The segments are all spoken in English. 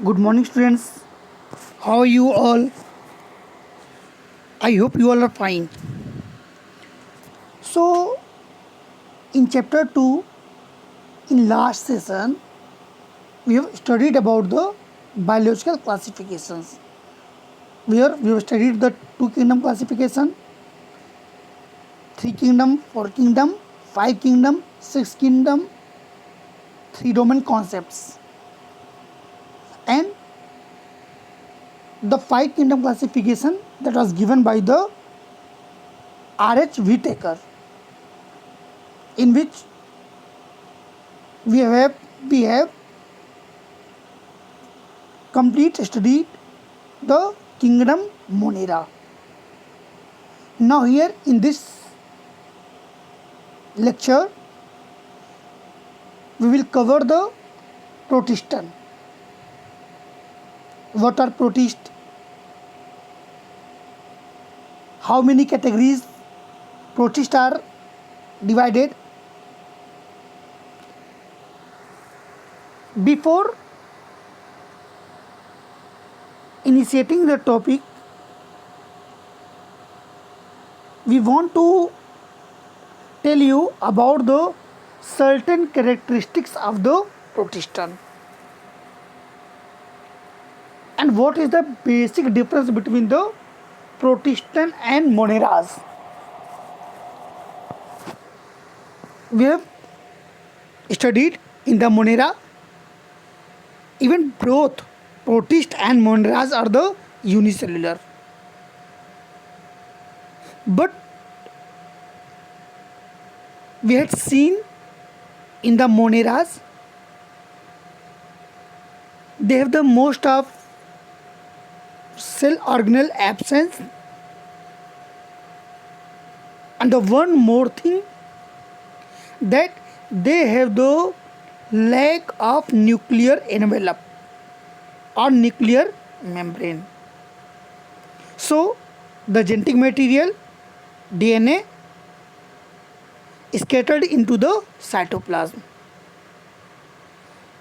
Good morning, students. How are you all? I hope you all are fine. So, in chapter 2, in last session, we have studied about the biological classifications. Where we have studied the two kingdom classification, three kingdom, four kingdom, five kingdom, six kingdom, three domain concepts, and the five kingdom classification that was given by the R.H. Whitaker, in which we have complete studied the kingdom Monera. Now here in this lecture we will cover the protistan. What are protists? How many categories protists are divided? Before initiating the topic, we want to tell you about the certain characteristics of the protistan and what is the basic difference between the protistan and moneras. We have studied in the monera, even both protist and moneras are the unicellular. But we had seen in the moneras they have the most of cell organelle absence, and the one more thing that they have the lack of nuclear envelope or nuclear membrane. So the genetic material DNA is scattered into the cytoplasm.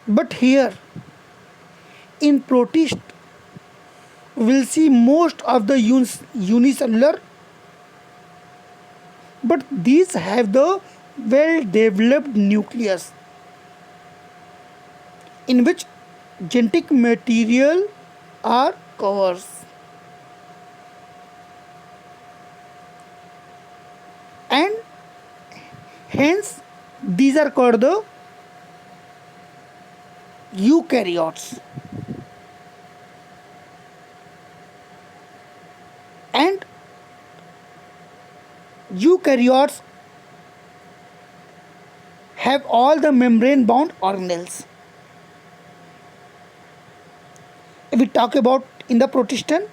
But here in protist we will see most of the unicellular, but these have the well developed nucleus in which genetic material are covers. And hence these are called the eukaryotes. And eukaryotes have all the membrane bound organelles. If we talk about in the protistan,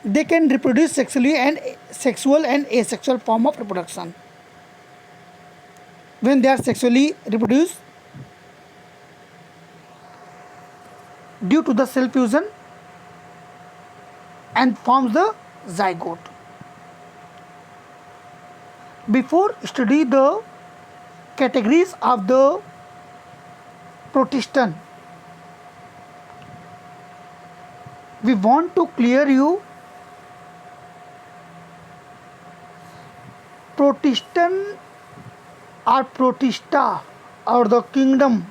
they can reproduce sexually and sexual and asexual form of reproduction. When they are sexually reproduced due to the cell fusion and forms the zygote. Before study the categories of the protistan, we want to clear you protistan or protista or the kingdom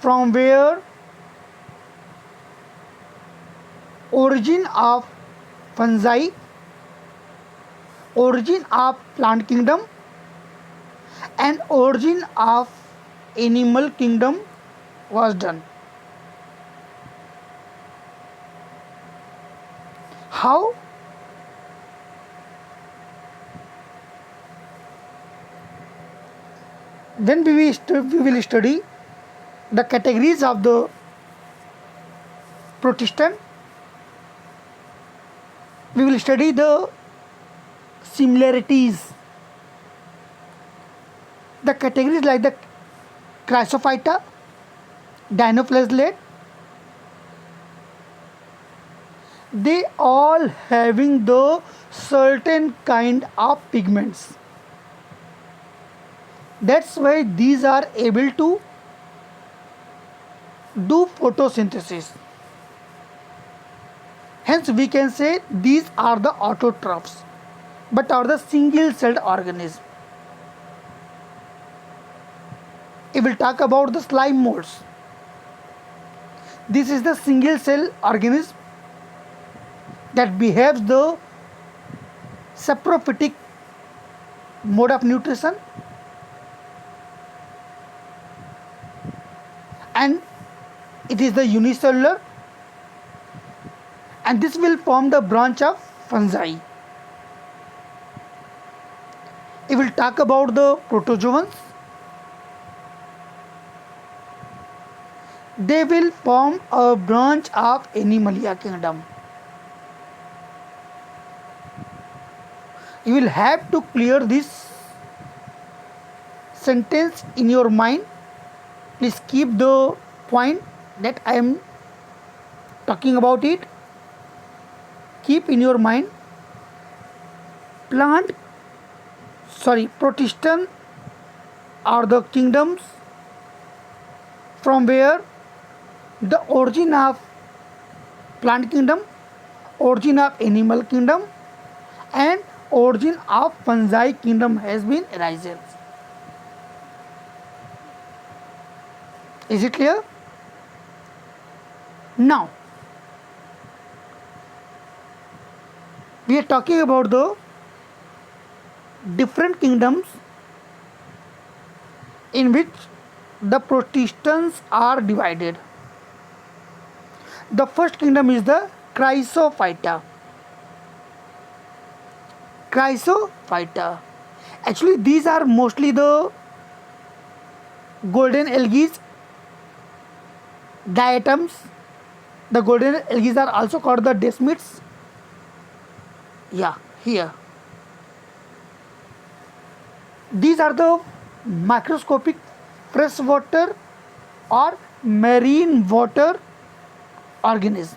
from where origin of fungi, origin of plant kingdom and origin of animal kingdom was done. How? When we will study the categories of the protistan, we will study the similarities. The categories like the Chrysophyta, Dinoflagellate, they all having the certain kind of pigments. That's why these are able to do photosynthesis. Hence, we can say these are the autotrophs, but are the single-celled organism. We will talk about the slime molds. This is the single-cell organism that behaves the saprophytic mode of nutrition, and it is the unicellular, and this will form the branch of fungi. We will talk about the protozoans. They will form a branch of Animalia kingdom. You will have to clear this sentence in your mind. Please keep the point that I am talking about it. Keep in your mind. Protistan are the kingdoms from where the origin of plant kingdom, origin of animal kingdom, and origin of fungi kingdom has been arisen. Is it clear? Now, we are talking about the different kingdoms in which the protistans are divided. The first kingdom is the Chrysophyta. Chrysophyta. Actually, these are mostly the golden algae, diatoms. The golden algae are also called the desmids. Yeah, here. These are the microscopic freshwater or marine water organisms.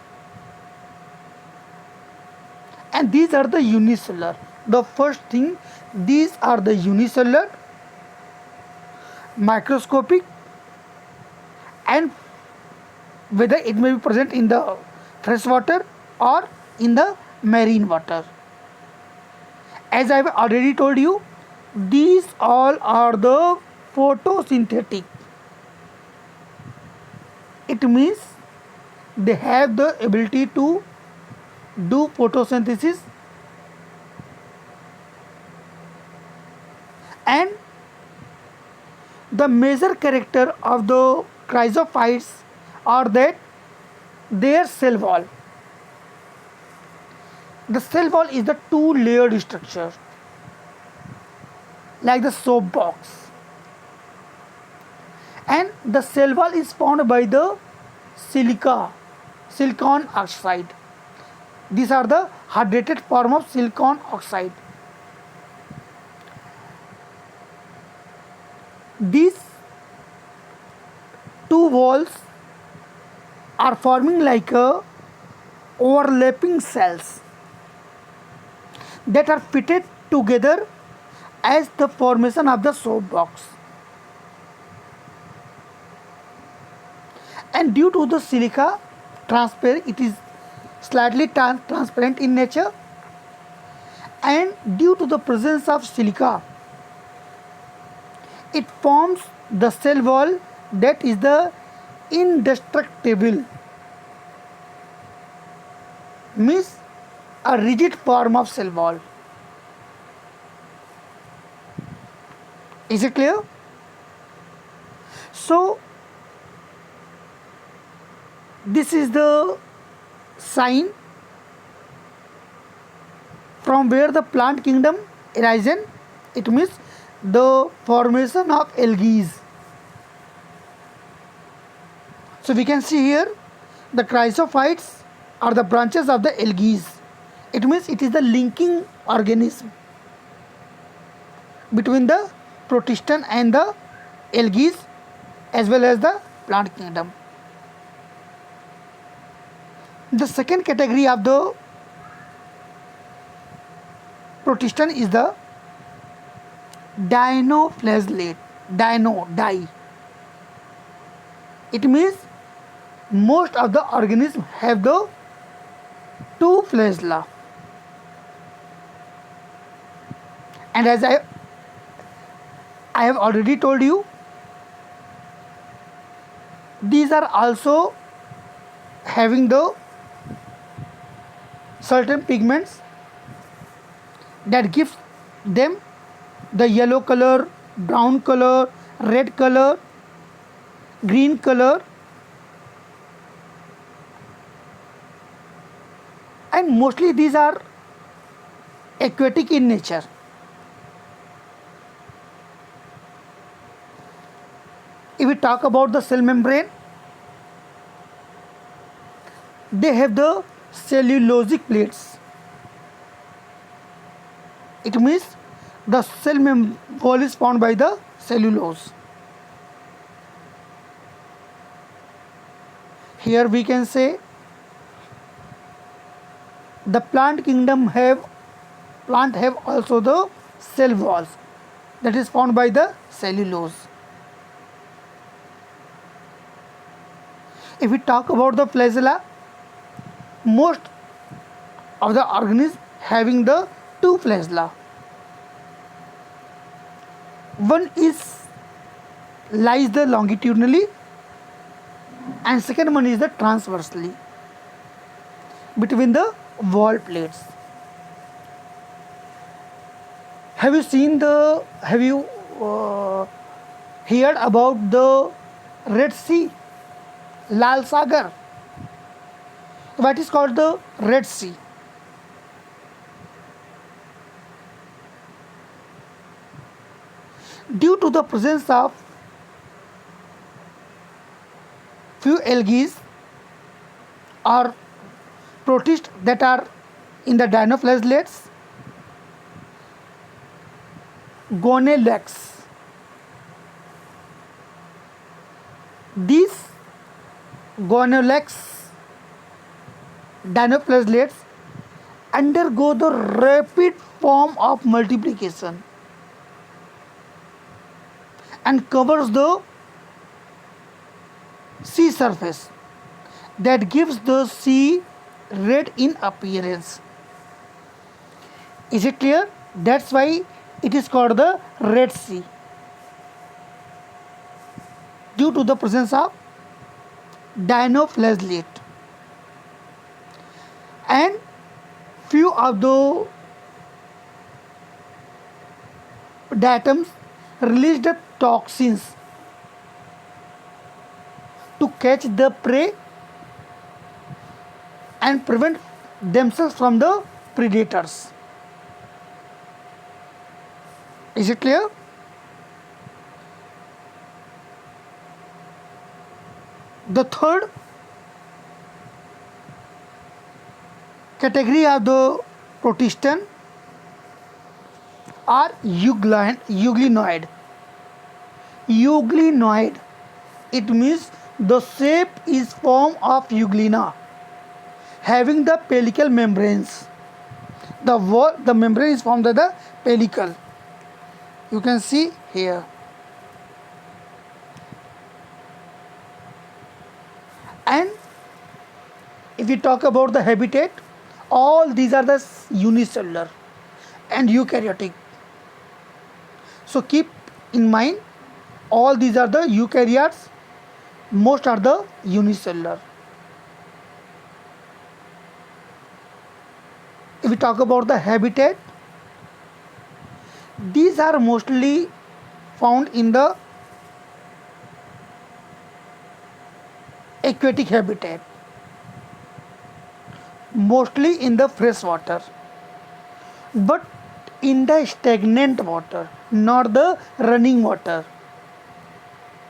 And these are the unicellular. The first thing, these are the unicellular, microscopic, and whether it may be present in the freshwater or in the marine water. As I have already told you, these all are the photosynthetic. It means they have the ability to do photosynthesis, and the major character of the chrysophytes are that their cell wall. The cell wall is the two-layered structure, like the soap box, and the cell wall is formed by the silicon oxide. These are the hydrated form of silicon oxide. These two walls are forming like a overlapping cells that are fitted together as the formation of the soap box. And due to the silica transparent, it is slightly transparent in nature, and due to the presence of silica, it forms the cell wall that is the indestructible, means a rigid form of cell wall. Is it clear? So, this is the sign from where the plant kingdom arisen. It means the formation of algae. So we can see here the chrysophytes are the branches of the algae. It means it is the linking organism between the protistan and the algae as well as the plant kingdom. The second category of the protistan is the dinoflagellate. It means Most of the organisms have the two flagella, and as I have already told you, these are also having the certain pigments that gives them the yellow color, brown color, red color, green color, and mostly these are aquatic in nature. If we talk about the cell membrane, they have the cellulosic plates. It means the wall is formed by the cellulose. Here we can say the plant have also the cell walls that is formed by the cellulose. If we talk about the flagella, most of the organisms having the two flagella. One is lies the longitudinally and second one is the transversely between the wall plates. Have you heard about the Red Sea, Lal Sagar? What is called the Red Sea? Due to the presence of few algae or protists that are in the dinoflagellates, gonolax. These gonolax dinoflagellates undergo the rapid form of multiplication and covers the sea surface that gives the sea red in appearance. Is it clear? That's why it is called the Red Sea, due to the presence of dinoflagellate. And few of the diatoms release the toxins to catch the prey and prevent themselves from the predators. Is it clear? The third category of the protistan are euglenoid. Euglenoid, it means the shape is form of euglena, having the pellicle membranes. The membrane is formed by the pellicle. You can see here. And if we talk about the habitat, all these are the unicellular and eukaryotic. So keep in mind, all these are the eukaryotes, most are the unicellular. If we talk about the habitat, these are mostly found in the aquatic habitat, mostly in the fresh water, but in the stagnant water, not the running water,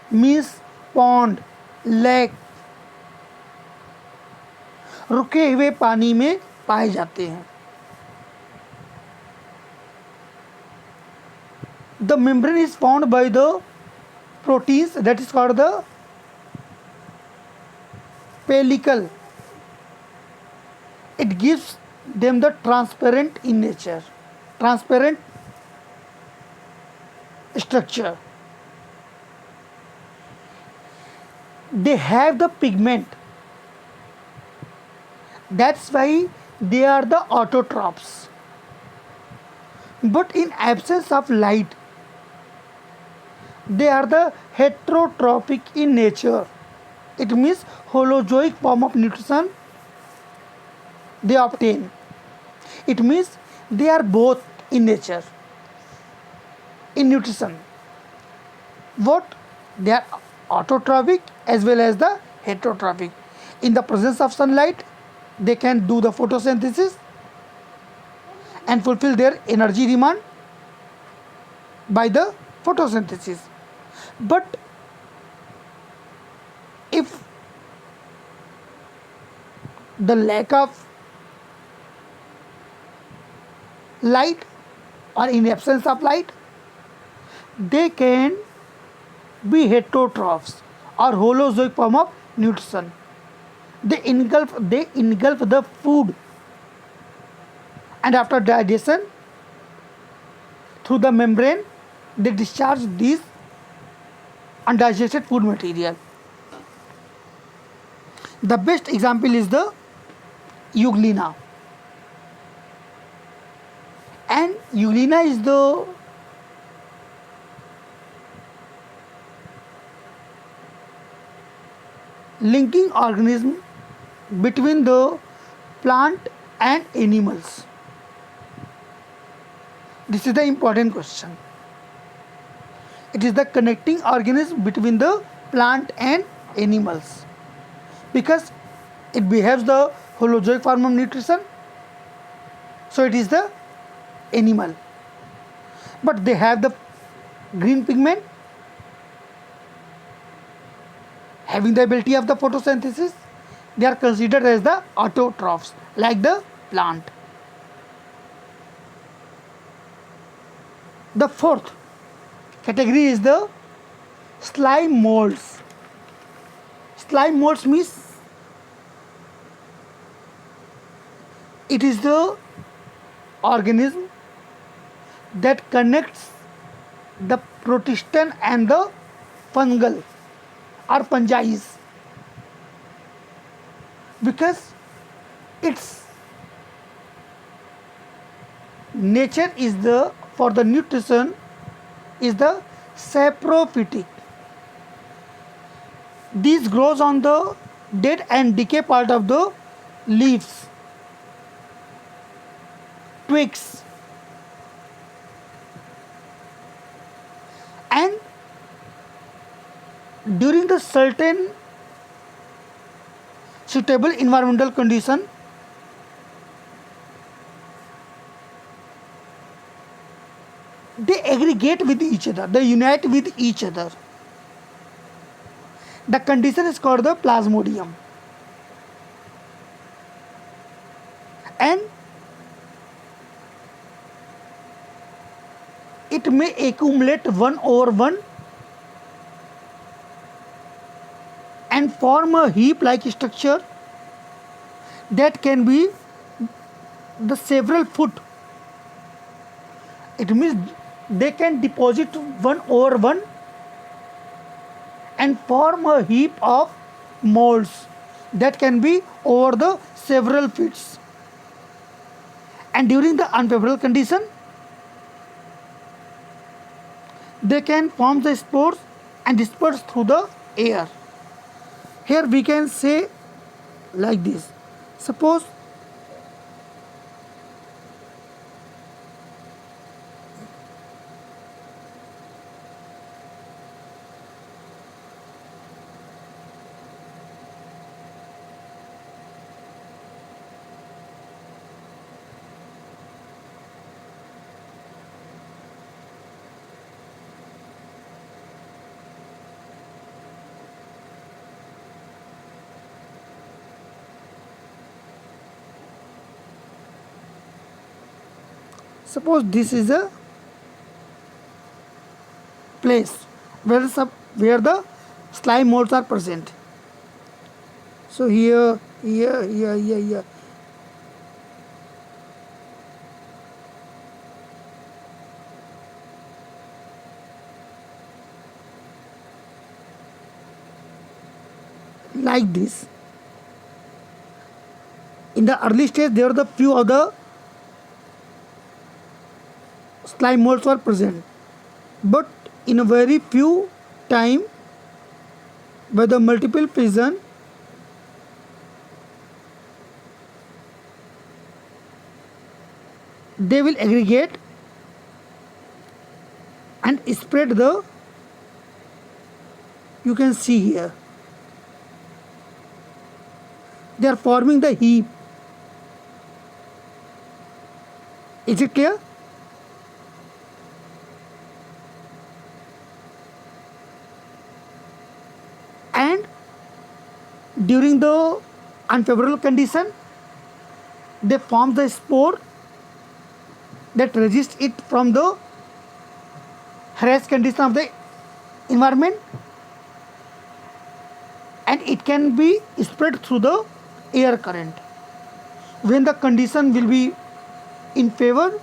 means pond, lake, रुके हुए पानी में पाए जाते हैं. The membrane is formed by the proteins that is called the pellicle. It gives them the transparent in nature, transparent structure. They have the pigment That's why they are the autotrophs. But in absence of light, they are the heterotrophic in nature. It means holozoic form of nutrition they obtain. It means they are both in nature, in nutrition. What? They are autotrophic as well as the heterotrophic. In the presence of sunlight, they can do the photosynthesis and fulfill their energy demand by the photosynthesis. But if the lack of light or in absence of light, they can be heterotrophs or holozoic form of nutrition. They engulf the food, and after digestion through the membrane they discharge these undigested food material. The best example is the Euglena, and Euglena is the linking organism between the plant and animals. This is the important question. It is the connecting organism between the plant and animals because it behaves the holozoic form of nutrition. So it is the animal, but they have the green pigment having the ability of the photosynthesis. They are considered as the autotrophs like the plant. The fourth category is the slime molds. Slime molds means it is the organism that connects the protistan and the fungal or fungi, because its nature is the for the nutrition is the saprophytic. This grows on the dead and decay part of the leaves, twigs, and during the certain suitable environmental condition, they aggregate with each other, they unite with each other. The condition is called the plasmodium, and it may accumulate 1/1 and form a heap-like structure that can be the several foot. It means they can deposit 1/1 and form a heap of molds that can be over the several feet. And during the unfavorable condition, they can form the spores and disperse through the air. Here we can say like this. Suppose suppose this is a place where the slime molds are present. So here, like this. In the early stage, there are the few of the slime molds were present, but in a very few time, by the multiple fission, they will aggregate and spread the, you can see here, they are forming the heap. Is it clear? And during the unfavorable condition, they form the spore that resists it from the harassed condition of the environment, and it can be spread through the air current. When the condition will be in favor,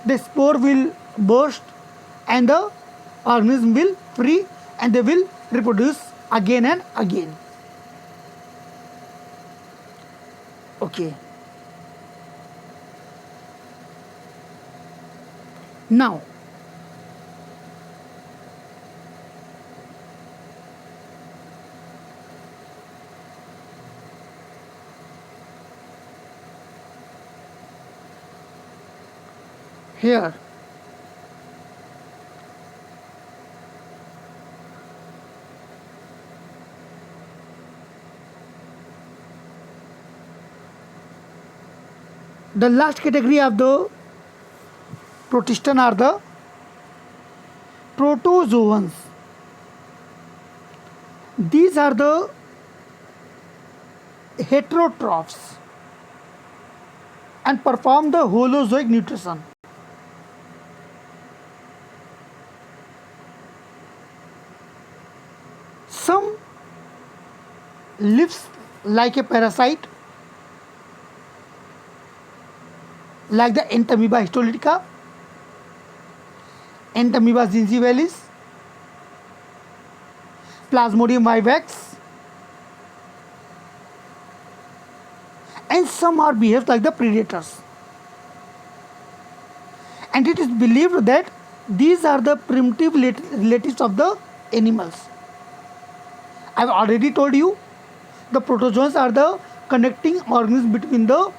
the spore will burst and the organism will free and they will reproduce again and again. Okay. Now, here the last category of the protistan are the protozoans. These are the heterotrophs and perform the holozoic nutrition. Some lives like a parasite, like the Entamoeba histolytica, Entamoeba gingivalis, Plasmodium vivax, and some are behaved like the predators. And it is believed that these are the primitive relatives of the animals. I have already told you the protozoans are the connecting organisms between the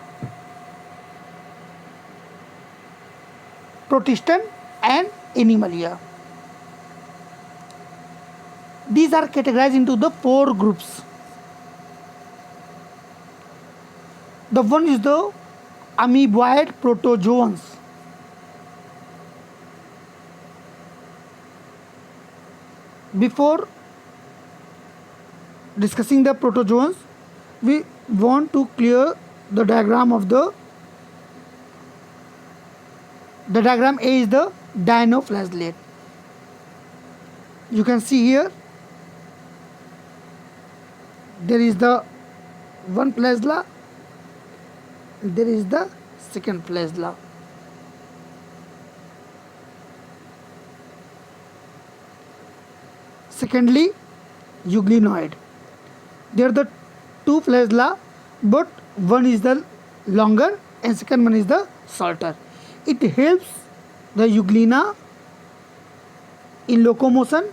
protistan and animalia. These are categorized into the 4 groups. The one is the amoeboid protozoans. Before discussing the protozoans, we want to clear the diagram of the diagram A is the dinoflagellate. You can see here there is the one flagella, there is the second flagella. Secondly, euglenoid. There are the 2 flagella, but one is the longer and second one is the shorter. It helps the euglena in locomotion,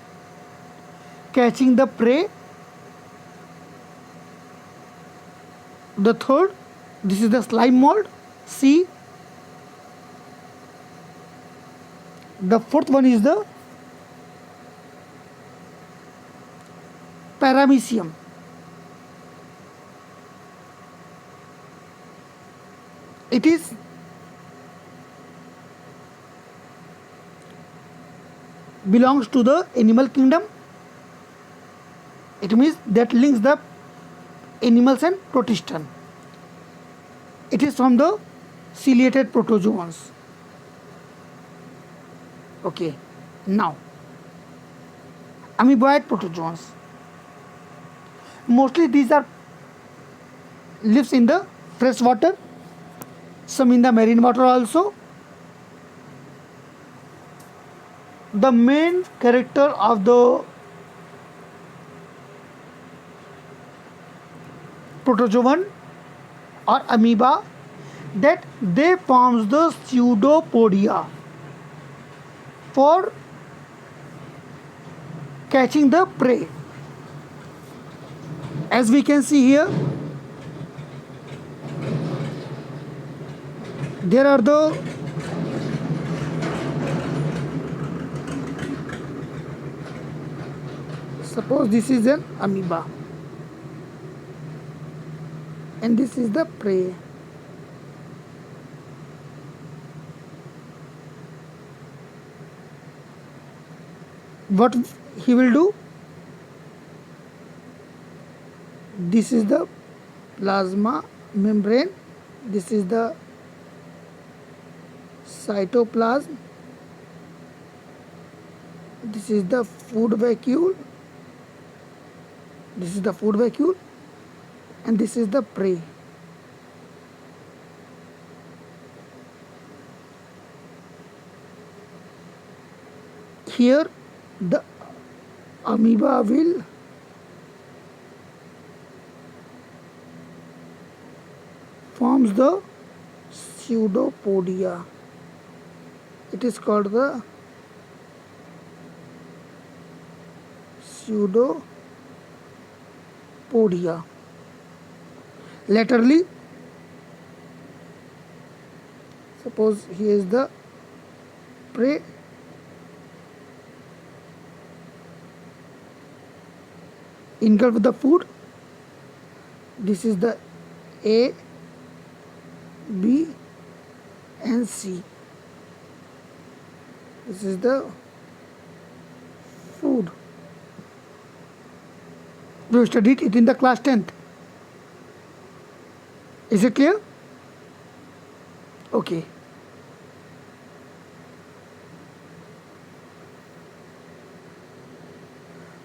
catching the prey. The third, this is the slime mold, C. The fourth one is the paramecium. It is belongs to the animal kingdom. It means that links the animals and protistan. It is from the ciliated protozoans. Okay, now amoeboid protozoans. Mostly these are lives in the fresh water, some in the marine water also. The main character of the protozoan or amoeba, that they forms the pseudopodia for catching the prey. As we can see here, there are the suppose this is an amoeba and this is the prey. What he will do? This is the plasma membrane, this is the cytoplasm, this is the food vacuole, this is the food vacuole, and this is the prey. Here the amoeba will forms the pseudopodia. It is called the pseudopodia. Laterally, suppose here is the prey, engulf the food. This is the A, B and C. This is the food. We studied it in the class 10th. Is it clear? Okay.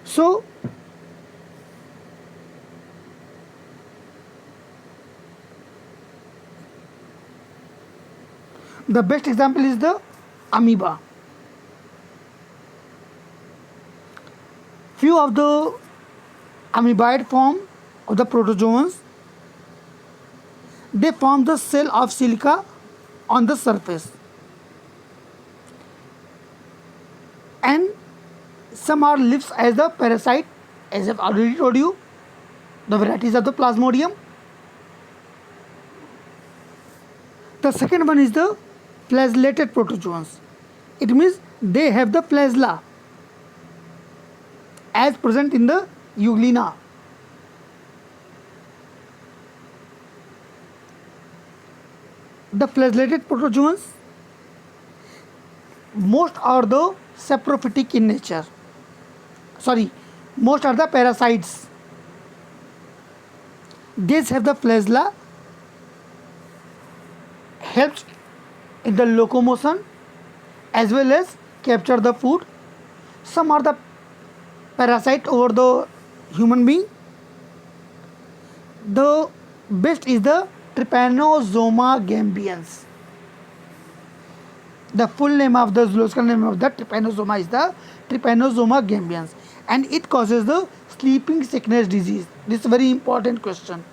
So, the best example is the amoeba. Few of the amoeboid form of the protozoans, they form the cell of silica on the surface, and some are lives as the parasite, as I've already told you, the varieties of the Plasmodium. The second one is the flagellated protozoans. It means they have the flagella as present in the Euglena. The flagellated protozoans, most are the saprophytic in nature. Most are the parasites. These have the flagella, helps in the locomotion as well as capture the food. Some are the parasite over the human being. The best is the Trypanosoma gambians. The full name of the zoological name of the trypanosoma is the Trypanosoma gambians, and it causes the sleeping sickness disease. This is a very important question.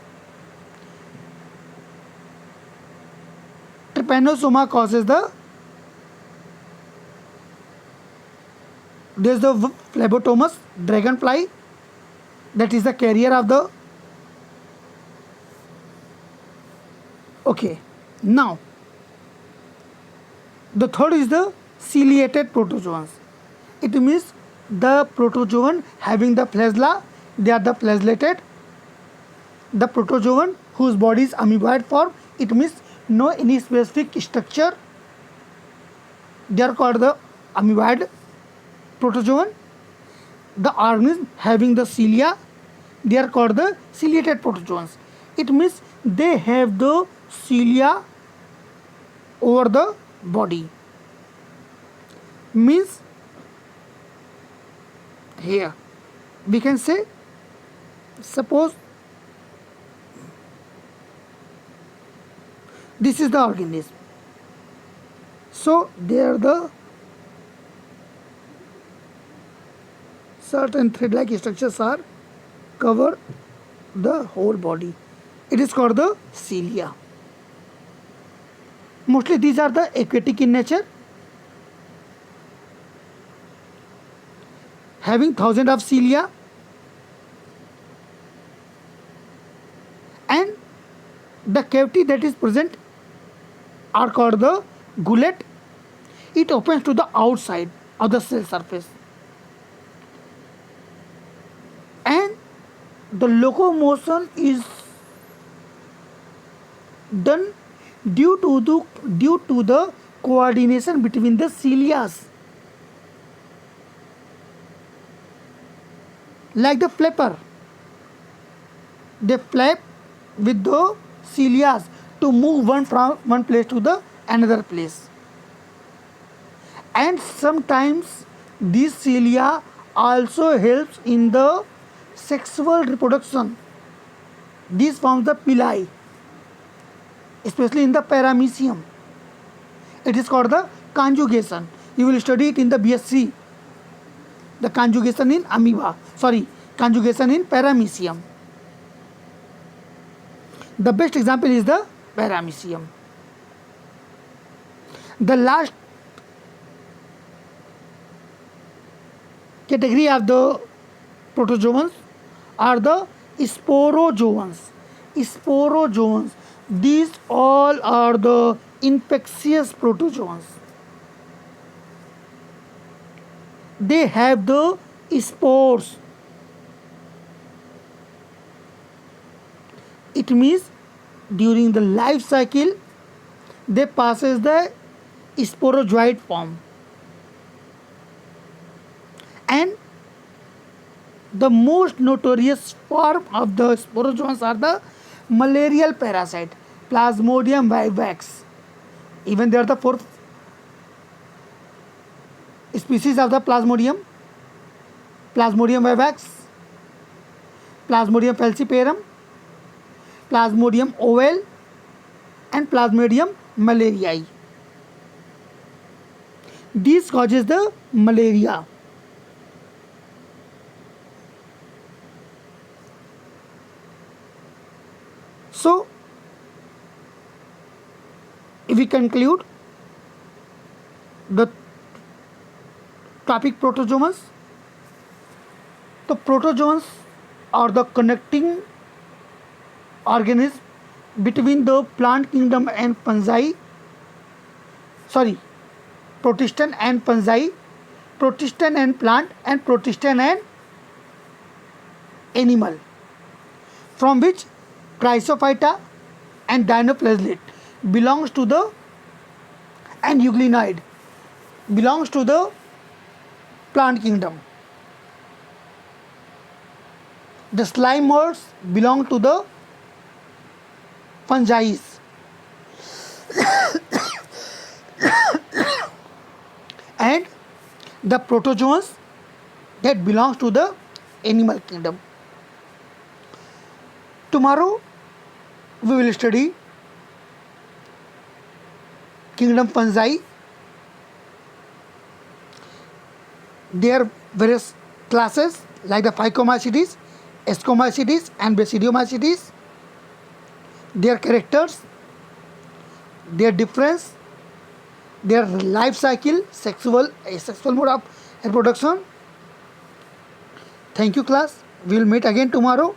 Trypanosoma causes there's the phlebotomous dragonfly, that is the carrier of the. Okay, now the third is the ciliated protozoans. It means the protozoan having the flagella, they are the flagellated. The protozoan whose body is amoeboid form, it means no any specific structure, they are called the amoeboid protozoan. The organism having the cilia, they are called the ciliated protozoans. It means they have the cilia over the body. Means here we can say, suppose this is the organism, so there the certain thread like structures are cover the whole body. It is called the cilia. Mostly these are the aquatic in nature, having thousands of cilia, and the cavity that is present are called the gullet. It opens to the outside of the cell surface, and the locomotion is done due to the coordination between the cilia, like the flapper. They flap with the cilia to move one from one place to the another place. And sometimes this cilia also helps in the sexual reproduction. This forms the pili, especially in the paramecium. It is called the conjugation. You will study it in the BSc. The conjugation in amoeba. Conjugation in paramecium. The best example is the paramecium. The last category of the protozoans are the sporozoans. Sporozoans. These all are the infectious protozoans. They have the spores. It means during the life cycle they passes the sporozoite form, and the most notorious form of the sporozoans are the malarial parasite Plasmodium vivax. Even they are the fourth species of the Plasmodium: Plasmodium vivax, Plasmodium falciparum, Plasmodium ovale, and Plasmodium malariae. This causes the malaria. So, if we conclude the topic protozoans, the protozoans are the connecting organism between the plant kingdom and fungi. Protistan and fungi, protistan and plant, and protistan and animal, from which Chrysophyta and Dinoflagellate belongs to the, and Euglenoid belongs to the plant kingdom. The slime molds belong to the fungi, and the protozoans that belongs to the animal kingdom. Tomorrow we will study kingdom fungi, their various classes like the Phycomycetes, Ascomycetes, and Basidiomycetes, their characters, their difference, their life cycle, sexual mode of reproduction. Thank you, class. We will meet again tomorrow.